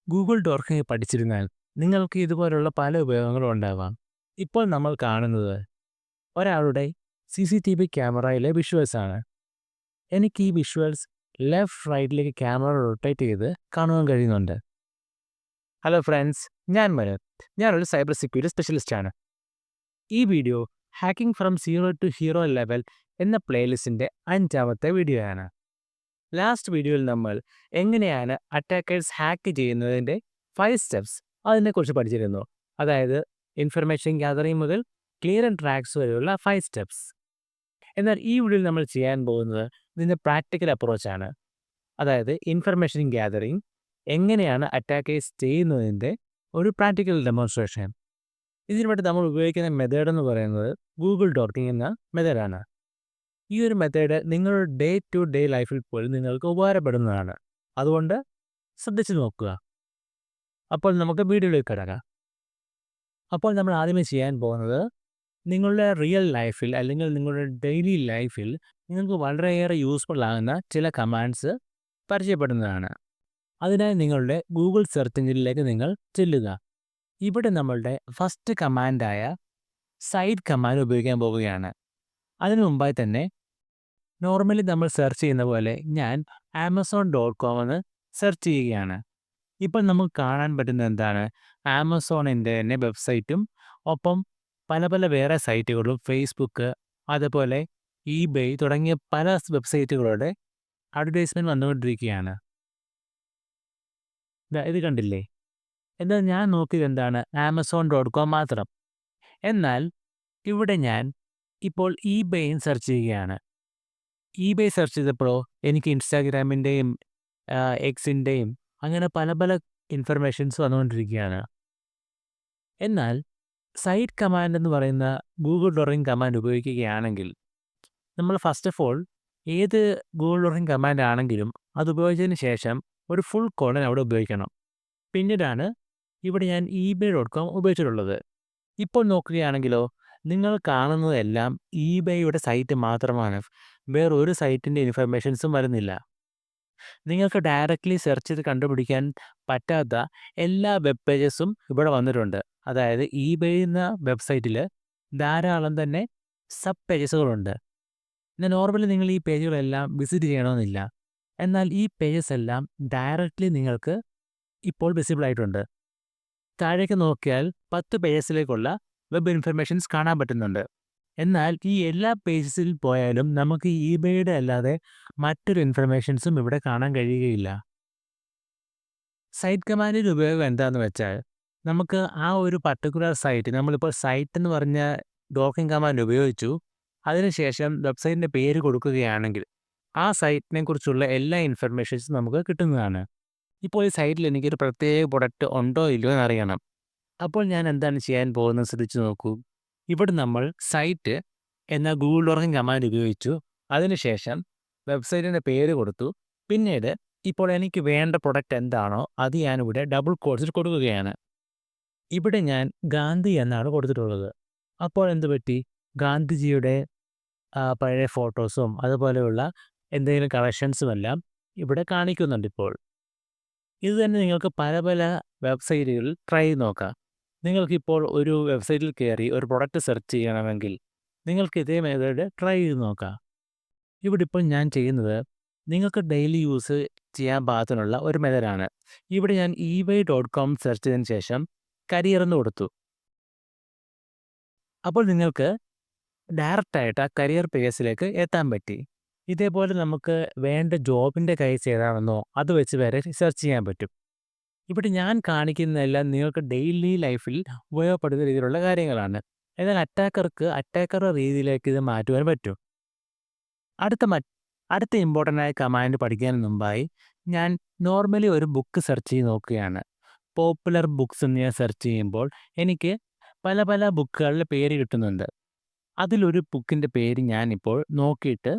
Google ഡോർക്കിംഗ് പഠിച്ചിരുന്നാൽ നിങ്ങൾക്ക് ഇതുപോലുള്ള പല ഉപയോഗങ്ങളും ഉണ്ടാവാം. ഇപ്പോൾ നമ്മൾ കാണുന്നത് ഒരാളുടെ CCTV ക്യാമറയിലെ വിഷ്വൽസ് ആണ്. എനിക്ക് ഈ വിഷ്വൽസ് ലെഫ്റ്റ് റൈറ്റിലേക്ക് ക്യാമറ റൊട്ടേറ്റ് ചെയ്ത് കാണുവാൻ കഴിയുന്നുണ്ട്. ഹലോ ഫ്രണ്ട്സ്, ഞാൻ മനോജ്. ഞാനൊരു സൈബർ സെക്യൂരിറ്റി സ്പെഷ്യലിസ്റ്റ് ആണ്. ഈ video hacking from zero to hero level എന്ന പ്ലേലിസ്റ്റിൻ്റെ 5ാമത്തെ വീഡിയോ ആണ്. ലാസ്റ്റ് വീഡിയോയിൽ നമ്മൾ എങ്ങനെയാണ് അറ്റാക്കേഴ്സ് ഹാക്ക് ചെയ്യുന്നതിൻ്റെ 5 സ്റ്റെപ്സ് അതിനെക്കുറിച്ച് പഠിച്ചിരുന്നു. അതായത് ഇൻഫർമേഷൻ ഗ്യാതറിംഗ് മുതൽ ക്ലിയർ ആൻഡ് ട്രാക്സ് വരെയുള്ള 5 സ്റ്റെപ്സ്. എന്നാൽ ഈ വീഡിയോയിൽ നമ്മൾ ചെയ്യാൻ പോകുന്നത് ഇതിൻ്റെ പ്രാക്ടിക്കൽ അപ്രോച്ചാണ്. അതായത് ഇൻഫർമേഷൻ ഗ്യാതറിംഗ് എങ്ങനെയാണ് അറ്റാക്കേഴ്സ് ചെയ്യുന്നതിൻ്റെ ഒരു പ്രാക്ടിക്കൽ ഡെമോൺസ്ട്രേഷൻ. ഇതിനു വേണ്ടി നമ്മൾ ഉപയോഗിക്കുന്ന മെത്തേഡ് എന്ന് പറയുന്നത് ഗൂഗിൾ ഡോർക്കിംഗ് എന്ന മെത്തേഡാണ്. ഈ ഒരു മെത്തേഡ് നിങ്ങളുടെ ഡേ ടു ഡേ ലൈഫിൽ പോലും നിങ്ങൾക്ക് ഉപകാരപ്പെടുന്നതാണ്. അതുകൊണ്ട് ശ്രദ്ധിച്ചു നോക്കുക. അപ്പോൾ നമുക്ക് വീഡിയോയിലേക്ക് കിടക്കാം. അപ്പോൾ നമ്മൾ ആദ്യമേ ചെയ്യാൻ പോകുന്നത് നിങ്ങളുടെ റിയൽ ലൈഫിൽ അല്ലെങ്കിൽ നിങ്ങളുടെ ഡെയിലി ലൈഫിൽ നിങ്ങൾക്ക് വളരെയേറെ യൂസ്ഫുൾ ആകുന്ന ചില കമാൻഡ്സ് പരിചയപ്പെടുന്നതാണ്. അതിനായി നിങ്ങളുടെ ഗൂഗിൾ സെർച്ച് എഞ്ചിനിലേക്ക് നിങ്ങൾ ചെല്ലുക. ഇവിടെ നമ്മളുടെ ഫസ്റ്റ് കമാൻഡായ സൈറ്റ് കമാൻഡ് ഉപയോഗിക്കാൻ പോവുകയാണ്. അതിനു മുമ്പായി തന്നെ നോർമലി നമ്മൾ സെർച്ച് ചെയ്യുന്ന പോലെ ഞാൻ Amazon.com എന്ന് സെർച്ച് ചെയ്യുകയാണ്. ഇപ്പോൾ നമുക്ക് കാണാൻ പറ്റുന്നത് എന്താണ്? ആമസോണിൻ്റെ തന്നെ വെബ്സൈറ്റും ഒപ്പം പല പല വേറെ സൈറ്റുകളും ഫേസ്ബുക്ക് അതുപോലെ eBay തുടങ്ങിയ പല വെബ്സൈറ്റുകളുടെ അഡ്വർടൈസ്മെൻറ്റ് വന്നുകൊണ്ടിരിക്കുകയാണ്. ഇത് കണ്ടില്ലേ? എന്നാൽ ഞാൻ നോക്കിയത് എന്താണ്? Amazon.com മാത്രം. എന്നാൽ ഇവിടെ ഞാൻ ഇപ്പോൾ eBayയും സെർച്ച് ചെയ്യുകയാണ്. eBay സെർച്ച് ചെയ്തപ്പോഴോ എനിക്ക് ഇൻസ്റ്റാഗ്രാമിൻ്റെയും എക്സിൻ്റെയും അങ്ങനെ പല പല ഇൻഫർമേഷൻസ് വന്നുകൊണ്ടിരിക്കുകയാണ്. എന്നാൽ സൈറ്റ് കമാൻഡ് എന്ന് പറയുന്ന ഗൂഗിൾ ഡോർക്കിംഗ് കമാൻഡ് ഉപയോഗിക്കുകയാണെങ്കിൽ നമ്മൾ ഫസ്റ്റ് ഓഫ് ഓൾ ഏത് ഗൂഗിൾ ഡോർക്കിംഗ് കമാൻഡ് ആണെങ്കിലും അത് ഉപയോഗിച്ചതിന് ശേഷം ഒരു ഫുൾ കോളൻ അവിടെ ഉപയോഗിക്കണം. പിന്നീടാണ് ഇവിടെ ഞാൻ eBay.com ഉപയോഗിച്ചിട്ടുള്ളത്. ഇപ്പോൾ നോക്കുകയാണെങ്കിലോ നിങ്ങൾ കാണുന്നതെല്ലാം eBayയുടെ സൈറ്റ് മാത്രമാണ്. വേറൊരു സൈറ്റിൻ്റെ ഇൻഫർമേഷൻസും വരുന്നില്ല. നിങ്ങൾക്ക് ഡയറക്റ്റ്ലി സെർച്ച് ചെയ്ത് കണ്ടുപിടിക്കാൻ പറ്റാത്ത എല്ലാ വെബ് പേജസും ഇവിടെ വന്നിട്ടുണ്ട്. അതായത് eBay എന്ന വെബ്സൈറ്റിൽ ധാരാളം തന്നെ സബ് പേജസുകളുണ്ട്. എന്നാൽ നോർമലി നിങ്ങൾ ഈ പേജുകളെല്ലാം വിസിറ്റ് ചെയ്യണമെന്നില്ല. എന്നാൽ ഈ പേജസ് എല്ലാം ഡയറക്റ്റ്ലി നിങ്ങൾക്ക് ഇപ്പോൾ വിസിബിൾ ആയിട്ടുണ്ട്. താഴേക്ക് നോക്കിയാൽ 10 പേജസിലേക്കുള്ള വെബ് ഇൻഫർമേഷൻസ് കാണാൻ പറ്റുന്നുണ്ട്. എന്നാൽ ഈ എല്ലാ പേജസിൽ പോയാലും നമുക്ക് eBayയുടെ അല്ലാതെ മറ്റൊരു ഇൻഫർമേഷൻസും ഇവിടെ കാണാൻ കഴിയുകയില്ല. സൈറ്റ് കമാൻഡിൻ്റെ ഉപയോഗം എന്താണെന്ന് വെച്ചാൽ നമുക്ക് ആ ഒരു പർട്ടിക്കുലർ സൈറ്റ് നമ്മളിപ്പോൾ സൈറ്റ് എന്ന് പറഞ്ഞ ഡോർക്കിംഗ് കമാൻഡ് ഉപയോഗിച്ചു. അതിനുശേഷം വെബ്സൈറ്റിൻ്റെ പേര് കൊടുക്കുകയാണെങ്കിൽ ആ സൈറ്റിനെ കുറിച്ചുള്ള എല്ലാ ഇൻഫർമേഷൻസും നമുക്ക് കിട്ടുന്നതാണ്. ഇപ്പോൾ ഈ സൈറ്റിൽ എനിക്കൊരു പ്രത്യേക പ്രൊഡക്റ്റ് ഉണ്ടോ ഇല്ലയോ എന്നറിയണം. അപ്പോൾ ഞാൻ എന്താണ് ചെയ്യാൻ പോകുന്നത് ശ്രദ്ധിച്ചു നോക്കൂ. ഇവിടെ നമ്മൾ സൈറ്റ് എന്ന ഗൂഗിൾ ഡോർക്കിംഗ് കമാൻഡ് ഉപയോഗിച്ചു. അതിനുശേഷം വെബ്സൈറ്റിൻ്റെ പേര് കൊടുത്തു. പിന്നീട് ഇപ്പോൾ എനിക്ക് വേണ്ട പ്രൊഡക്റ്റ് എന്താണോ അത് ഞാനിവിടെ ഡബിൾ കോട്ട്സിൽ കൊടുക്കുകയാണ്. ഇവിടെ ഞാൻ ഗാന്ധി എന്നാണ് കൊടുത്തിട്ടുള്ളത്. അപ്പോൾ എന്ത് പറ്റി? ഗാന്ധിജിയുടെ പഴയ ഫോട്ടോസും അതുപോലെയുള്ള എന്തെങ്കിലും കളക്ഷൻസും എല്ലാം ഇവിടെ കാണിക്കുന്നുണ്ട്. ഇപ്പോൾ ഇത് തന്നെ നിങ്ങൾക്ക് പല പല വെബ്സൈറ്റുകളിൽ ട്രൈ ചെയ്ത് നോക്കാം. നിങ്ങൾക്കിപ്പോൾ ഒരു വെബ്സൈറ്റിൽ കയറി ഒരു പ്രൊഡക്റ്റ് സെർച്ച് ചെയ്യണമെങ്കിൽ നിങ്ങൾക്ക് ഇതേ മെത്തേഡ് ട്രൈ ചെയ്ത് നോക്കാം. ഇവിടെ ഇപ്പോൾ ഞാൻ ചെയ്യുന്നത് നിങ്ങൾക്ക് ഡെയിലി യൂസ് ചെയ്യാൻ പാകത്തിനുള്ള ഒരു മെത്തേഡാണ്. ഇവിടെ ഞാൻ eBay.com സെർച്ച് ചെയ്തതിന് ശേഷം കരിയർ എന്ന് കൊടുത്തു. അപ്പോൾ നിങ്ങൾക്ക് ഡയറക്റ്റായിട്ട് ആ കരിയർ പേജിലേക്ക് എത്താൻ പറ്റി. ഇതേപോലെ നമുക്ക് വേണ്ട ജോബിൻ്റെ കേസ് ഏതാണെന്നോ അത് വെച്ച് വരെ സെർച്ച് ചെയ്യാൻ പറ്റും. ഇവിടെ ഞാൻ കാണിക്കുന്നതെല്ലാം നിങ്ങൾക്ക് ഡെയിലി ലൈഫിൽ ഉപയോഗപ്പെടുന്ന രീതിയിലുള്ള കാര്യങ്ങളാണ്. എന്നാൽ അറ്റാക്കറുടെ രീതിയിലേക്ക് ഇത് മാറ്റുവാൻ പറ്റും. അടുത്ത ഇമ്പോർട്ടൻ്റ് ആയ കമാൻഡ് പഠിക്കാൻ മുമ്പായി ഞാൻ നോർമലി ഒരു ബുക്ക് സെർച്ച് ചെയ്ത് നോക്കുകയാണ്. പോപ്പുലർ ബുക്സ് എന്ന് ഞാൻ സെർച്ച് ചെയ്യുമ്പോൾ എനിക്ക് പല പല ബുക്കുകളുടെ പേര് കിട്ടുന്നുണ്ട്. അതിലൊരു ബുക്കിൻ്റെ പേര് ഞാനിപ്പോൾ നോക്കിയിട്ട്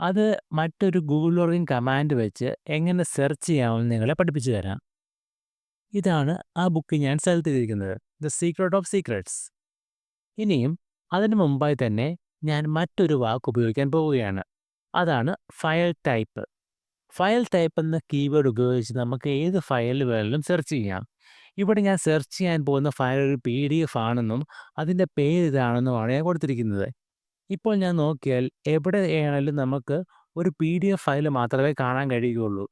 അത് മറ്റൊരു ഗൂഗിൾ ഡോർക്കിംഗ് കമാൻഡ് വെച്ച് എങ്ങനെ സെർച്ച് ചെയ്യാമെന്ന് നിങ്ങളെ പഠിപ്പിച്ചു തരാം. ഇതാണ് ആ ബുക്ക് ഞാൻ സെലക്ട് ചെയ്തിരിക്കുന്നത്, ദ സീക്രട്ട് ഓഫ് സീക്രട്സ്. ഇനിയും അതിന് മുമ്പായി തന്നെ ഞാൻ മറ്റൊരു വാക്ക് ഉപയോഗിക്കാൻ പോവുകയാണ്. അതാണ് ഫയൽ ടൈപ്പ്. ഫയൽ ടൈപ്പ് എന്ന കീവേഡ് ഉപയോഗിച്ച് നമുക്ക് ഏത് ഫയൽ വേണമെങ്കിലും സെർച്ച് ചെയ്യാം. ഇവിടെ ഞാൻ സെർച്ച് ചെയ്യാൻ പോകുന്ന ഫയൽ ഒരു PDF ആണെന്നും അതിൻ്റെ പേര് ഇതാണെന്നുമാണ് ഞാൻ കൊടുത്തിരിക്കുന്നത്. ഇപ്പോൾ ഞാൻ നോക്കിയാൽ എവിടെയാണെങ്കിലും നമുക്ക് ഒരു PDF ഫയൽ മാത്രമേ കാണാൻ കഴിയുകയുള്ളൂ.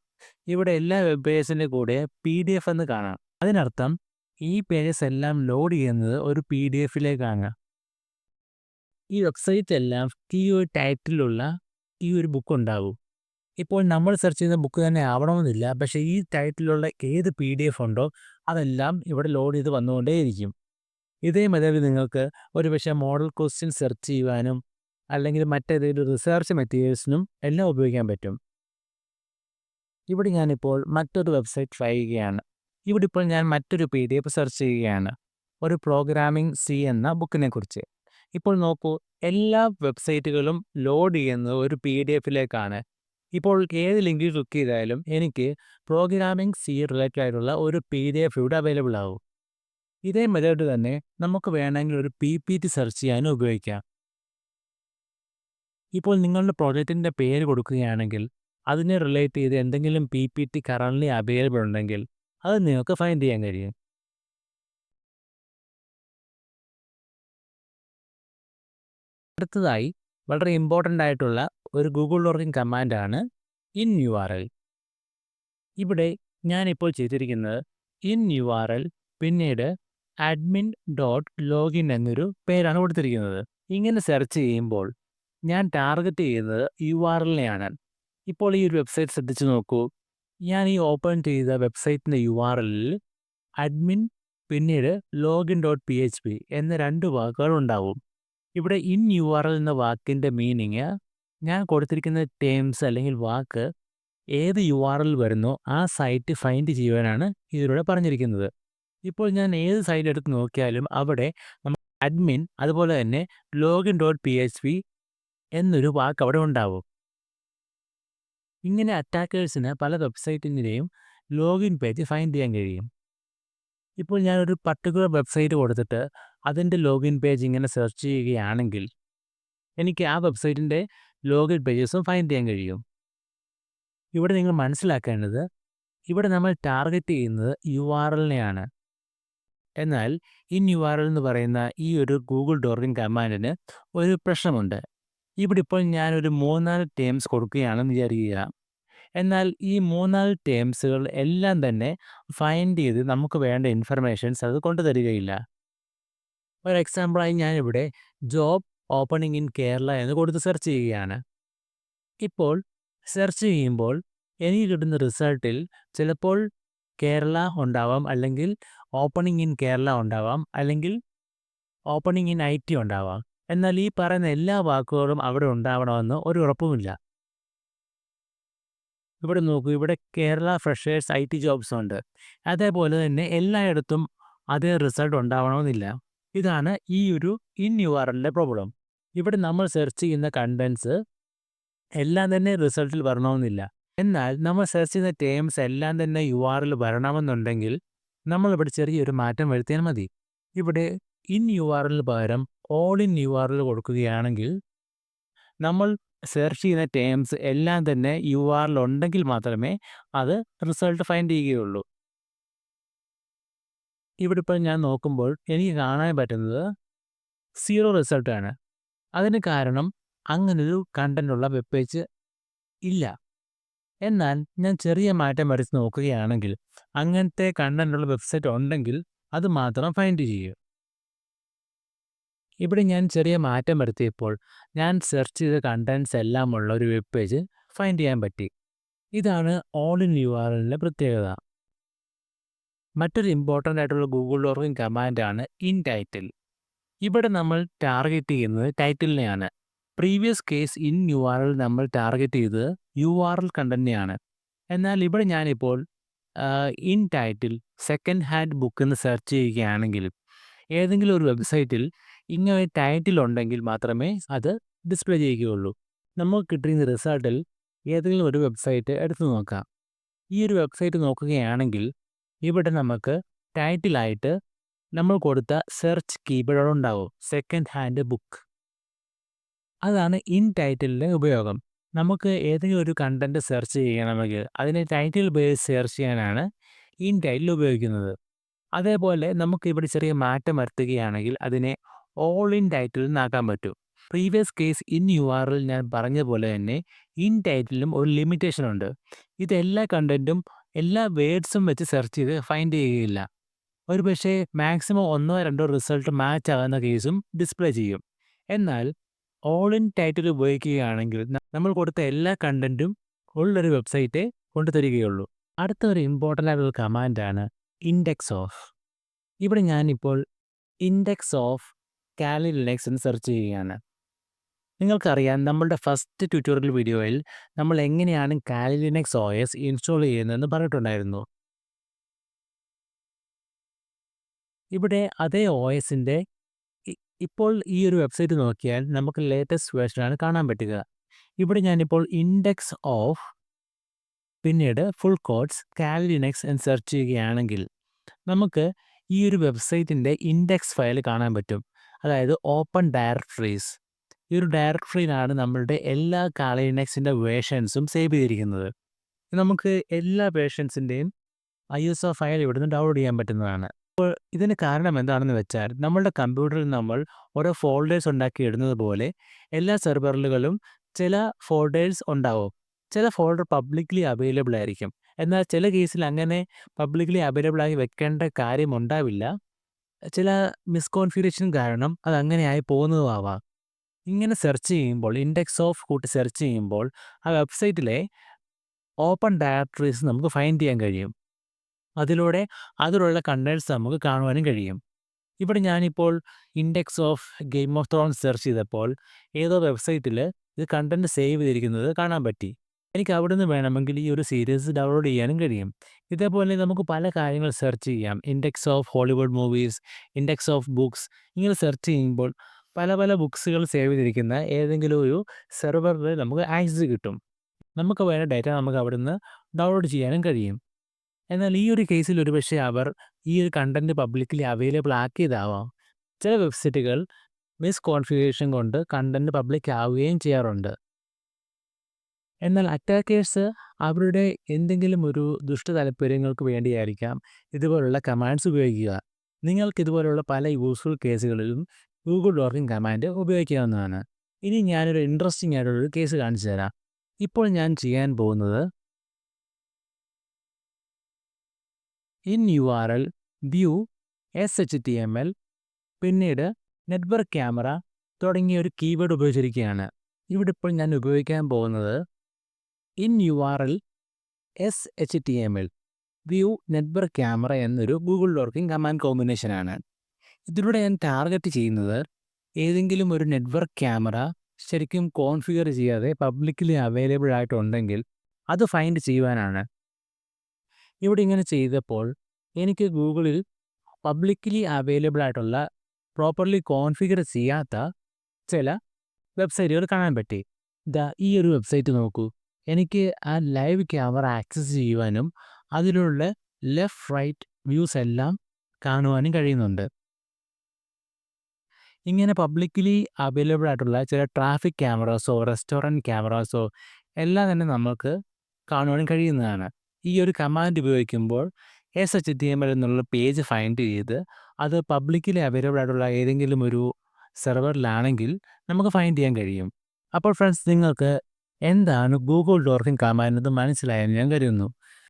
ഇവിടെ എല്ലാ വെബ് പേജസിൻ്റെ കൂടെ PDF എന്ന് കാണാം. അതിനർത്ഥം ഈ പേജസ് എല്ലാം ലോഡ് ചെയ്യുന്നത് ഒരു PDFിലേക്കാണ്. ഈ വെബ്സൈറ്റ് എല്ലാം ഈ ഒരു ടൈറ്റിലുള്ള ഈ ഒരു ബുക്ക് ഉണ്ടാകും. ഇപ്പോൾ നമ്മൾ സെർച്ച് ചെയ്യുന്ന ബുക്ക് തന്നെ ആവണമെന്നില്ല. പക്ഷേ ഈ ടൈറ്റിലുള്ള ഏത് PDF ഉണ്ടോ അതെല്ലാം ഇവിടെ ലോഡ് ചെയ്ത് വന്നുകൊണ്ടേയിരിക്കും. ഇതേ മെത്തേഡ് നിങ്ങൾക്ക് ഒരുപക്ഷേ മോഡൽ ക്വസ്റ്റ്യൻ സെർച്ച് ചെയ്യുവാനും അല്ലെങ്കിൽ മറ്റേതെങ്കിലും റിസർച്ച് മെറ്റീരിയൽസിനും എല്ലാം ഉപയോഗിക്കാൻ പറ്റും. ഇവിടെ ഞാനിപ്പോൾ മറ്റൊരു വെബ്സൈറ്റ് ട്രൈ ചെയ്യുകയാണ്. ഇവിടെ ഇപ്പോൾ ഞാൻ മറ്റൊരു PDF സെർച്ച് ചെയ്യുകയാണ്. ഒരു പ്രോഗ്രാമിംഗ് C എന്ന ബുക്കിനെക്കുറിച്ച്. ഇപ്പോൾ നോക്കൂ, എല്ലാ വെബ്സൈറ്റുകളും ലോഡ് ചെയ്യുന്നത് ഒരു PDFിലേക്കാണ്. ഇപ്പോൾ ഏത് ലിങ്കിൽ ക്ലിക്ക് ചെയ്താലും എനിക്ക് പ്രോഗ്രാമിംഗ് C റിലേറ്റഡ് ആയിട്ടുള്ള ഒരു PDF ഇവിടെ അവൈലബിൾ ആവും. ഇതേ മെത്തേഡ് തന്നെ നമുക്ക് വേണമെങ്കിൽ ഒരു PPT സെർച്ച് ചെയ്യാനും ഉപയോഗിക്കാം. ഇപ്പോൾ നിങ്ങളുടെ പ്രോജക്റ്റിൻ്റെ പേര് കൊടുക്കുകയാണെങ്കിൽ അതിനെ റിലേറ്റ് ചെയ്ത് എന്തെങ്കിലും PPT കറൻ്റ്ലി അവൈലബിൾ ഉണ്ടെങ്കിൽ അത് നിങ്ങൾക്ക് ഫൈൻഡ് ചെയ്യാൻ കഴിയും. അടുത്തതായി വളരെ ഇമ്പോർട്ടൻ്റ് ആയിട്ടുള്ള ഒരു ഗൂഗിൾ ലോഗിൻ കമാൻഡാണ് InURL. ഇവിടെ ഞാനിപ്പോൾ ചെയ്തിരിക്കുന്നത് InURL പിന്നീട് admin.login എന്നൊരു പേരാണ് കൊടുത്തിരിക്കുന്നത്. ഇങ്ങനെ സെർച്ച് ചെയ്യുമ്പോൾ ഞാൻ ടാർഗറ്റ് ചെയ്യുന്നത് URLനെയാണ്. ഇപ്പോൾ ഈ ഒരു വെബ്സൈറ്റ് ശ്രദ്ധിച്ചു നോക്കൂ. ഞാൻ ഈ ഓപ്പൺ ചെയ്ത വെബ്സൈറ്റിൻ്റെ URLൽ admin പിന്നീട് login.php എന്ന 2 വാക്കുകൾ ഉണ്ടാവും. ഇവിടെ InURL എന്ന വാക്കിൻ്റെ മീനിങ് ഞാൻ കൊടുത്തിരിക്കുന്ന ടേംസ് അല്ലെങ്കിൽ വാക്ക് ഏത് URL വരുന്നോ ആ സൈറ്റ് ഫൈൻഡ് ചെയ്യുവാനാണ് ഇതിലൂടെ പറഞ്ഞിരിക്കുന്നത്. ഇപ്പോൾ ഞാൻ ഏത് സൈറ്റ് എടുത്ത് നോക്കിയാലും അവിടെ നമുക്ക് admin അതുപോലെ തന്നെ login.php എന്നൊരു വാക്ക് അവിടെ ഉണ്ടാവും. ഇങ്ങനെ അറ്റാക്കേഴ്സിന് പല വെബ്സൈറ്റിൻ്റെയും ലോഗിൻ പേജ് ഫൈൻഡ് ചെയ്യാൻ കഴിയും. ഇപ്പോൾ ഞാനൊരു പർട്ടിക്കുലർ വെബ്സൈറ്റ് കൊടുത്തിട്ട് അതിൻ്റെ ലോഗിൻ പേജ് ഇങ്ങനെ സെർച്ച് ചെയ്യുകയാണെങ്കിൽ എനിക്ക് ആ വെബ്സൈറ്റിൻ്റെ ലോഗിൻ പേജസും ഫൈൻഡ് ചെയ്യാൻ കഴിയും. ഇവിടെ നിങ്ങൾ മനസ്സിലാക്കേണ്ടത് ഇവിടെ നമ്മൾ ടാർഗറ്റ് ചെയ്യുന്നത് URLനെയാണ്. എന്നാൽ InURL എന്ന് പറയുന്ന ഈ ഒരു ഗൂഗിൾ ലോഗിൻ കമാൻഡിന് ഒരു പ്രശ്നമുണ്ട്. ഇവിടെ ഇപ്പോൾ ഞാനൊരു 3-4 ടേംസ് കൊടുക്കുകയാണെന്ന് വിചാരിക്കുക. എന്നാൽ ഈ 3-4 ടേംസുകൾ എല്ലാം തന്നെ ഫൈൻഡ് ചെയ്ത് നമുക്ക് വേണ്ട ഇൻഫർമേഷൻസ് അത് കൊണ്ടുതരികയില്ല. ഒരു എക്സാമ്പിളായി ഞാനിവിടെ ജോബ് ഓപ്പണിംഗ് ഇൻ കേരള എന്ന് കൊടുത്ത് സെർച്ച് ചെയ്യുകയാണ്. ഇപ്പോൾ സെർച്ച് ചെയ്യുമ്പോൾ എനിക്ക് കിട്ടുന്ന റിസൾട്ടിൽ ചിലപ്പോൾ കേരള ഉണ്ടാവാം, അല്ലെങ്കിൽ ഓപ്പണിംഗ് ഇൻ കേരള ഉണ്ടാവാം, അല്ലെങ്കിൽ ഓപ്പണിംഗ് ഇൻ IT ഉണ്ടാവാം. എന്നാൽ ഈ പറയുന്ന എല്ലാ വാക്കുകളും അവിടെ ഉണ്ടാവണമെന്ന് ഒരു ഉറപ്പുമില്ല. ഇവിടെ നോക്കൂ, ഇവിടെ കേരള ഫ്രഷേഴ്സ് IT ജോബ്സ് ഉണ്ട്. അതേപോലെ തന്നെ എല്ലായിടത്തും അതേ റിസൾട്ട് ഉണ്ടാവണമെന്നില്ല. ഇതാണ് ഈ ഒരു InURLൻ്റെ പ്രോബ്ലം. ഇവിടെ നമ്മൾ സെർച്ച് ചെയ്യുന്ന കണ്ടൻസ് എല്ലാം തന്നെ റിസൾട്ടിൽ വരണമെന്നില്ല. എന്നാൽ നമ്മൾ സെർച്ച് ചെയ്യുന്ന ടേംസ് എല്ലാം തന്നെ URL വരണമെന്നുണ്ടെങ്കിൽ നമ്മളിവിടെ ചെറിയൊരു മാറ്റം വരുത്തിയാൽ മതി. ഇവിടെ InURL പകരം All in URL കൊടുക്കുകയാണെങ്കിൽ നമ്മൾ സെർച്ച് ചെയ്യുന്ന ടേംസ് എല്ലാം തന്നെ URL ഉണ്ടെങ്കിൽ മാത്രമേ അത് റിസൾട്ട് ഫൈൻഡ് ചെയ്യുകയുള്ളൂ. ഇവിടെ ഇപ്പോൾ ഞാൻ നോക്കുമ്പോൾ എനിക്ക് കാണാൻ പറ്റുന്നത് 0 റിസൾട്ടാണ്. അതിന് കാരണം അങ്ങനൊരു കണ്ടൻ്റുള്ള വെബ് പേജ് ഇല്ല. എന്നാൽ ഞാൻ ചെറിയ മാറ്റം വരുത്തി നോക്കുകയാണെങ്കിൽ അങ്ങനത്തെ കണ്ടൻ്റുള്ള വെബ്സൈറ്റ് ഉണ്ടെങ്കിൽ അത് മാത്രം ഫൈൻഡ് ചെയ്യും. ഇവിടെ ഞാൻ ചെറിയ മാറ്റം വരുത്തിയപ്പോൾ ഞാൻ സെർച്ച് ചെയ്ത കണ്ടൻസ് എല്ലാം ഉള്ള ഒരു വെബ് പേജ് ഫൈൻഡ് ചെയ്യാൻ പറ്റി. ഇതാണ് ഓൾ ഇൻ URLൻ്റെ പ്രത്യേകത. മറ്റൊരു ഇമ്പോർട്ടൻ്റ് ആയിട്ടുള്ള ഗൂഗിൾ ലോഗിൻ കമാൻഡാണ് InTitle. ഇവിടെ നമ്മൾ ടാർഗറ്റ് ചെയ്യുന്നത് ടൈറ്റിലിനെയാണ്. പ്രീവിയസ് കേസ് InURL നമ്മൾ ടാർഗറ്റ് ചെയ്തത് URL കണ്ടന്റിനെയാണ്. എന്നാൽ ഇവിടെ ഞാനിപ്പോൾ InTitle സെക്കൻഡ് ഹാൻഡ് ബുക്ക് എന്ന് സെർച്ച് ചെയ്യുകയാണെങ്കിൽ ഏതെങ്കിലും ഒരു വെബ്സൈറ്റിൽ ഇങ്ങനെ ടൈറ്റിൽ ഉണ്ടെങ്കിൽ മാത്രമേ അത് ഡിസ്പ്ലേ ചെയ്യുകയുള്ളൂ. നമുക്ക് കിട്ടുന്ന റിസൾട്ടിൽ ഏതെങ്കിലും ഒരു വെബ്സൈറ്റ് എടുത്തു നോക്കാം. ഈ ഒരു വെബ്സൈറ്റ് നോക്കുകയാണെങ്കിൽ ഇവിടെ നമുക്ക് ടൈറ്റിലായിട്ട് നമ്മൾ കൊടുത്ത സെർച്ച് കീവേഡ് ഉണ്ടാവും, സെക്കൻഡ് ഹാൻഡ് ബുക്ക്. അതാണ് InTitleൻ്റെ ഉപയോഗം. നമുക്ക് ഏതെങ്കിലും ഒരു കണ്ടന്റ് സെർച്ച് ചെയ്യണമെങ്കിൽ അതിനെ ടൈറ്റിൽ ബേസ് സെർച്ച് ചെയ്യാനാണ് ഇൻ ടൈറ്റിൽ ഉപയോഗിക്കുന്നത്. അതേപോലെ നമുക്ക് ഇവിടെ ചെറിയ മാറ്റം വരുത്തുകയാണെങ്കിൽ അതിനെ ഓൾ ഇൻ ടൈറ്റിൽ എന്നാക്കാൻ പറ്റും. പ്രീവിയസ് കേസ് ഇൻ URL ഞാൻ പറഞ്ഞ പോലെ തന്നെ ഇൻ ടൈറ്റിലും ഒരു ലിമിറ്റേഷൻ ഉണ്ട്. ഇത് എല്ലാ കണ്ടന്റും എല്ലാ വേർഡ്സും വെച്ച് സെർച്ച് ചെയ്ത് ഫൈൻഡ് ചെയ്യുകയില്ല. ഒരുപക്ഷേ മാക്സിമം 1-2 റിസൾട്ട് മാച്ച് ആകുന്ന കേസും ഡിസ്പ്ലേ ചെയ്യും. എന്നാൽ ഓൾ ഇൻ ടൈറ്റിൽ ഉപയോഗിക്കുകയാണെങ്കിൽ നമ്മൾ കൊടുത്ത എല്ലാ കണ്ടന്റും ഉള്ളൊരു വെബ്സൈറ്റേ കൊണ്ടുതരികയുള്ളൂ. അടുത്ത ഒരു ഇമ്പോർട്ടൻ്റ് ആയിട്ടുള്ള കമാൻഡാണ് ഇൻഡെക്സ് ഓഫ്. ഇവിടെ ഞാനിപ്പോൾ ഇൻഡെക്സ് ഓഫ് കാലി ലിനക്സ് എന്ന് സെർച്ച് ചെയ്യുകയാണ്. നിങ്ങൾക്കറിയാം നമ്മളുടെ ഫസ്റ്റ് ട്യൂട്ടോറിയൽ വീഡിയോയിൽ നമ്മൾ എങ്ങനെയാണ് കാലി ലിനക്സ് OS ഇൻസ്റ്റാൾ ചെയ്യുന്നതെന്ന് പറഞ്ഞിട്ടുണ്ടായിരുന്നു. ഇവിടെ അതേ OSൻ്റെ ഇപ്പോൾ ഈ ഒരു വെബ്സൈറ്റ് നോക്കിയാൽ നമുക്ക് ലേറ്റസ്റ്റ് വേർഷനാണ് കാണാൻ പറ്റുക. ഇവിടെ ഞാനിപ്പോൾ ഇൻഡെക്സ് ഓഫ് പിന്നീട് ഫുൾ കോഡ്സ് കാലി ലിനക്സ് എന്ന് സെർച്ച് ചെയ്യുകയാണെങ്കിൽ നമുക്ക് ഈ ഒരു വെബ്സൈറ്റിൻ്റെ ഇൻഡെക്സ് ഫയൽ കാണാൻ പറ്റും. അതായത് ഓപ്പൺ ഡയറക്ടറീസ്. ഈ ഒരു ഡയറക്ടറിയിലാണ് നമ്മളുടെ എല്ലാ കാലി ലിനക്സിൻ്റെ വേർഷൻസും സേവ് ചെയ്തിരിക്കുന്നത്. നമുക്ക് എല്ലാ വേർഷൻസിൻ്റെയും ISO ഫയൽ ഇവിടുന്ന് ഡൗൺലോഡ് ചെയ്യാൻ പറ്റുന്നതാണ്. അപ്പോൾ ഇതിന് കാരണം എന്താണെന്ന് വെച്ചാൽ നമ്മളുടെ കമ്പ്യൂട്ടറിൽ നമ്മൾ ഓരോ ഫോൾഡേഴ്സ് ഉണ്ടാക്കി ഇടുന്നത് പോലെ എല്ലാ സെർവറുകളിലും ചില ഫോൾഡേഴ്സ് ഉണ്ടാവും. ചില ഫോൾഡർ പബ്ലിക്ലി അവൈലബിൾ ആയിരിക്കും. എന്നാൽ ചില കേസിൽ അങ്ങനെ പബ്ലിക്ലി അവൈലബിൾ ആയി വെക്കേണ്ട കാര്യമുണ്ടാവില്ല. ചില മിസ്കോൺഫിഗറേഷൻ കാരണം അത് അങ്ങനെയായി പോകുന്നതുമാവാം. ഇങ്ങനെ സെർച്ച് ചെയ്യുമ്പോൾ ഇൻഡെക്സ് ഓഫ് കൂട്ടി സെർച്ച് ചെയ്യുമ്പോൾ ആ വെബ്സൈറ്റിലെ ഓപ്പൺ ഡയറക്ടറീസ് നമുക്ക് ഫൈൻഡ് ചെയ്യാൻ കഴിയും. അതിലുള്ള കണ്ടൻറ്റ്സ് നമുക്ക് കാണുവാനും കഴിയും. ഇവിടെ ഞാനിപ്പോൾ index of game of Thrones search ചെയ്തപ്പോൾ ഏതോ വെബ്സൈറ്റിൽ ഇത് കണ്ടൻറ്റ് സേവ് ചെയ്തിരിക്കുന്നത് കാണാൻ പറ്റി. എനിക്ക് അവിടുന്ന് വേണമെങ്കിൽ ഈ ഒരു സീരീസ് ഡൗൺലോഡ് ചെയ്യാനും കഴിയും. ഇതേപോലെ നമുക്ക് പല കാര്യങ്ങൾ സെർച്ച് ചെയ്യാം. Index of Hollywood movies, index of books, ഇങ്ങനെ സെർച്ച് ചെയ്യുമ്പോൾ പല പല ബുക്സുകൾ സേവ് ചെയ്തിരിക്കുന്ന ഏതെങ്കിലും ഒരു സെർവറിൽ നമുക്ക് ആക്സസ് കിട്ടും. നമുക്ക് വേണ്ട ഡാറ്റ നമുക്ക് അവിടുന്ന് ഡൗൺലോഡ് ചെയ്യാനും കഴിയും. എന്നാൽ ഈ ഒരു കേസിൽ ഒരുപക്ഷെ അവർ ഈ ഒരു കണ്ടന്റ് പബ്ലിക്കലി അവൈലബിൾ ആക്കിയതാവാം. ചില വെബ്സൈറ്റുകൾ മിസ്കോൺഫിഗറേഷൻ കൊണ്ട് കണ്ടന്റ് പബ്ലിക് ആവുകയും ചെയ്യാറുണ്ട്. എന്നാൽ അറ്റാക്കേഴ്സ് അവരുടെ എന്തെങ്കിലും ഒരു ദുഷ്ട താല്പര്യങ്ങൾക്ക് വേണ്ടിയായിരിക്കാം ഇതുപോലുള്ള കമാൻഡ്സ് ഉപയോഗിക്കുക. നിങ്ങൾക്ക് ഇതുപോലുള്ള പല യൂസ്ഫുൾ കേസുകളിലും ഗൂഗിൾ ഡോർക്കിംഗ് കമാൻഡ് ഉപയോഗിക്കാവുന്നതാണ്. ഇനി ഞാനൊരു ഇൻട്രസ്റ്റിംഗ് ആയിട്ടുള്ളൊരു കേസ് കാണിച്ചു തരാം. ഇപ്പോൾ ഞാൻ ചെയ്യാൻ പോകുന്നത് ഇൻ URL വ്യൂ SHTML പിന്നീട് നെറ്റ്വർക്ക് ക്യാമറ തുടങ്ങിയ ഒരു കീവേഡ് ഉപയോഗിച്ചിരിക്കുകയാണ്. ഇവിടെ ഇപ്പോൾ ഞാൻ ഉപയോഗിക്കാൻ പോകുന്നത് in URL SHTML view network camera എന്നൊരു ഗൂഗിൾ ഡോർക്കിംഗ് കമാൻഡ് കോമ്പിനേഷനാണ്. ഇതിലൂടെ ഞാൻ ടാർഗറ്റ് ചെയ്യുന്നത് ഏതെങ്കിലും ഒരു നെറ്റ്വർക്ക് ക്യാമറ ശരിക്കും കോൺഫിഗർ ചെയ്യാതെ പബ്ലിക്കലി അവൈലബിൾ ആയിട്ടുണ്ടെങ്കിൽ അത് ഫൈൻഡ് ചെയ്യുവാനാണ്. ഇവിടെ ഇങ്ങനെ ചെയ്തപ്പോൾ എനിക്ക് ഗൂഗിളിൽ പബ്ലിക്കലി അവൈലബിൾ ആയിട്ടുള്ള പ്രോപ്പർലി കോൺഫിഗർ ചെയ്യാത്ത ചില വെബ്സൈറ്റുകൾ കാണാൻ പറ്റി. ഈ ഒരു വെബ്സൈറ്റ് നോക്കൂ. എനിക്ക് ആ ലൈവ് ക്യാമറ ആക്സസ് ചെയ്യുവാനും അതിലുള്ള ലെഫ്റ്റ് റൈറ്റ് വ്യൂസ് എല്ലാം കാണുവാനും കഴിയുന്നുണ്ട്. ഇങ്ങനെ പബ്ലിക്കലി അവൈലബിൾ ആയിട്ടുള്ള ചില ട്രാഫിക് ക്യാമറാസോ റെസ്റ്റോറൻറ്റ് ക്യാമറാസോ എല്ലാം തന്നെ നമുക്ക് കാണുവാനും കഴിയുന്നതാണ്. ഈ ഒരു കമാൻഡ് ഉപയോഗിക്കുമ്പോൾ SHTML എന്നുള്ള പേജ് ഫൈൻഡ് ചെയ്ത് അത് പബ്ലിക്കലി അവൈലബിൾ ആയിട്ടുള്ള ഏതെങ്കിലും ഒരു സെർവറിലാണെങ്കിൽ നമുക്ക് ഫൈൻഡ് ചെയ്യാൻ കഴിയും. അപ്പോൾ ഫ്രണ്ട്സ്, നിങ്ങൾക്ക് എന്താണ് ഗൂഗിൾ ഡോർക്കിംഗ് കമാൻഡ് എന്ന് മനസ്സിലായെന്ന് ഞാൻ കരുതുന്നു.